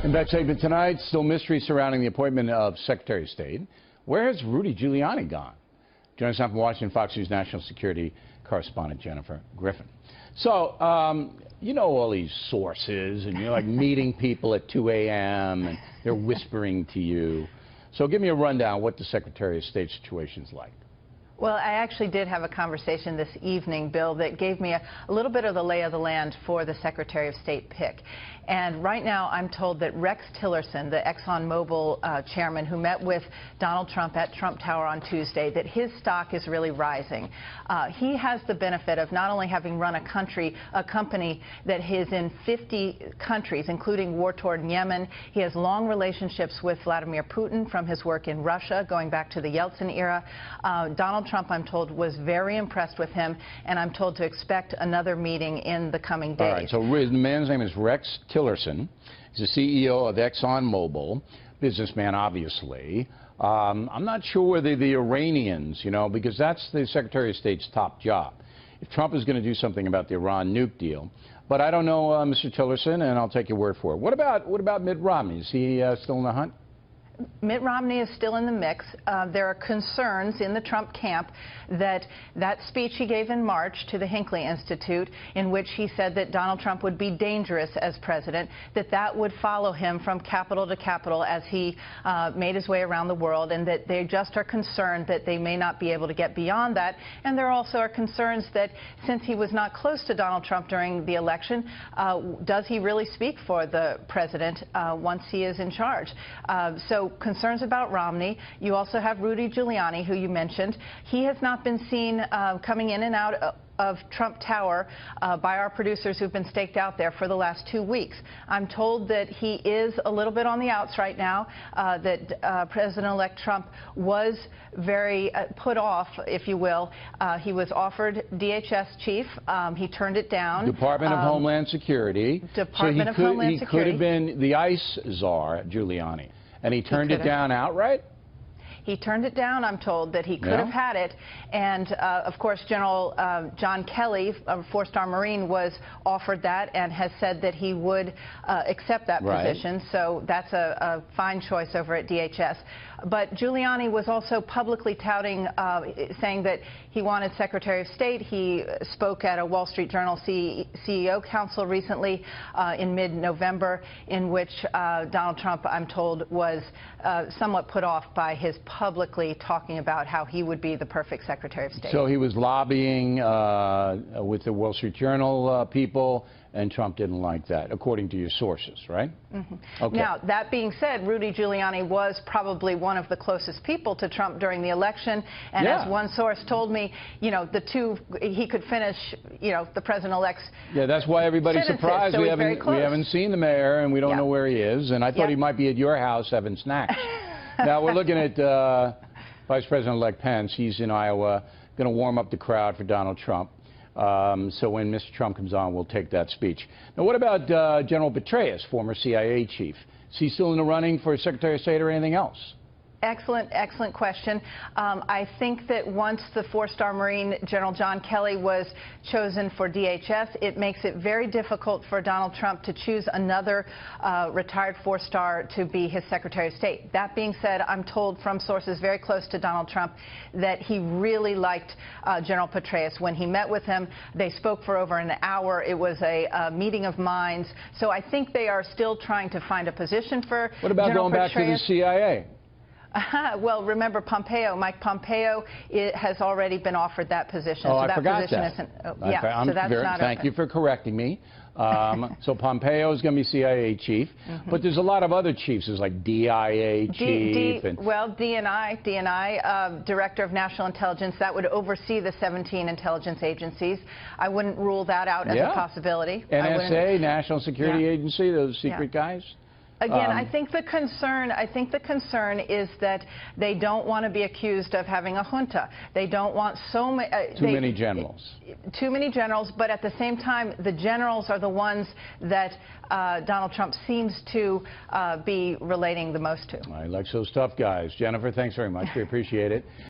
In that segment tonight, still mystery surrounding the appointment of Secretary of State. Where has Rudy Giuliani gone? Joining us now from Washington, Fox News national security correspondent Jennifer Griffin. So, you know all these sources, and you're like meeting people at 2 a.m., and they're whispering to you. So give me a rundown what the Secretary of State situation's like. Well, I actually did have a conversation this evening, Bill, that gave me a little bit of the lay of the land for the Secretary of State pick. And right now I'm told that Rex Tillerson, the ExxonMobil chairman who met with Donald Trump at Trump Tower on Tuesday, that his stock is really rising. He has the benefit of not only having run a company that is in 50 countries, including war-torn Yemen. He has long relationships with Vladimir Putin from his work in Russia, going back to the Yeltsin era. Donald Trump, I'm told, was very impressed with him, and I'm told to expect another meeting in the coming days. All right, so the man's name is Rex Tillerson. He's the CEO of ExxonMobil, businessman, obviously. I'm not sure whether the Iranians, because that's the Secretary of State's top job. If Trump is going to do something about the Iran nuke deal. But I don't know, Mr. Tillerson, and I'll take your word for it. What about Mitt Romney? Is he still in the hunt? Mitt Romney is still in the mix. There are concerns in the Trump camp that speech he gave in March to the Hinckley Institute, in which he said that Donald Trump would be dangerous as president, that would follow him from capital to capital as he made his way around the world, and that they just are concerned that they may not be able to get beyond that. And there also are concerns that since he was not close to Donald Trump during the election, does he really speak for the president once he is in charge? So concerns about Romney. You also have Rudy Giuliani, who you mentioned. He has not been seen coming in and out of Trump Tower by our producers who've been staked out there for the last 2 weeks. I'm told that he is a little bit on the outs right now, that President-elect Trump was very put off, if you will. He was offered DHS chief. He turned it down. Department of Homeland Security. Department of Homeland Security. He could have been the ICE czar, Giuliani, and he turned it down outright? He turned it down, I'm told, that he could have had it. And, of course, General John Kelly, a four-star Marine, was offered that and has said that he would accept that position. So that's a fine choice over at DHS. But Giuliani was also publicly touting, saying that he wanted Secretary of State. He spoke at a Wall Street Journal CEO Council recently in mid-November, in which Donald Trump, I'm told, was somewhat put off by his publicly talking about how he would be the perfect Secretary of State. So he was lobbying with the Wall Street Journal people, and Trump didn't like that, according to your sources, right? Mm-hmm. Okay. Now, that being said, Rudy Giuliani was probably one of the closest people to Trump during the election, and as one source told me, he could finish, the president-elect's Yeah, that's why everybody's surprised. So we haven't seen the mayor, and we don't know where he is, and I thought he might be at your house having snacks. Now, we're looking at Vice President-elect Pence. He's in Iowa, going to warm up the crowd for Donald Trump. So when Mr. Trump comes on, we'll take that speech. Now, what about General Petraeus, former CIA chief? Is he still in the running for Secretary of State or anything else? Excellent question. I think that once the four-star Marine General John Kelly was chosen for DHS, it makes it very difficult for Donald Trump to choose another retired four-star to be his Secretary of State. That being said, I'm told from sources very close to Donald Trump that he really liked General Petraeus. When he met with him, they spoke for over an hour. It was a meeting of minds. So I think they are still trying to find a position for What about General going back to the CIA? Well, remember Pompeo. Mike Pompeo has already been offered that position. Oh, so I forgot position that. Isn't, so that's not Thank open. you for correcting me. So Pompeo is going to be CIA chief, but there's a lot of other chiefs. There's like DIA chief. Well, DNI, Director of National Intelligence, that would oversee the 17 intelligence agencies. I wouldn't rule that out as a possibility. NSA, National Security Agency, those secret guys. Again, I think the concern is that they don't want to be accused of having a junta. They don't want so many too many generals. Too many generals, but at the same time, the generals are the ones that Donald Trump seems to be relating the most to. I like those tough guys. Jennifer, thanks very much. We appreciate it.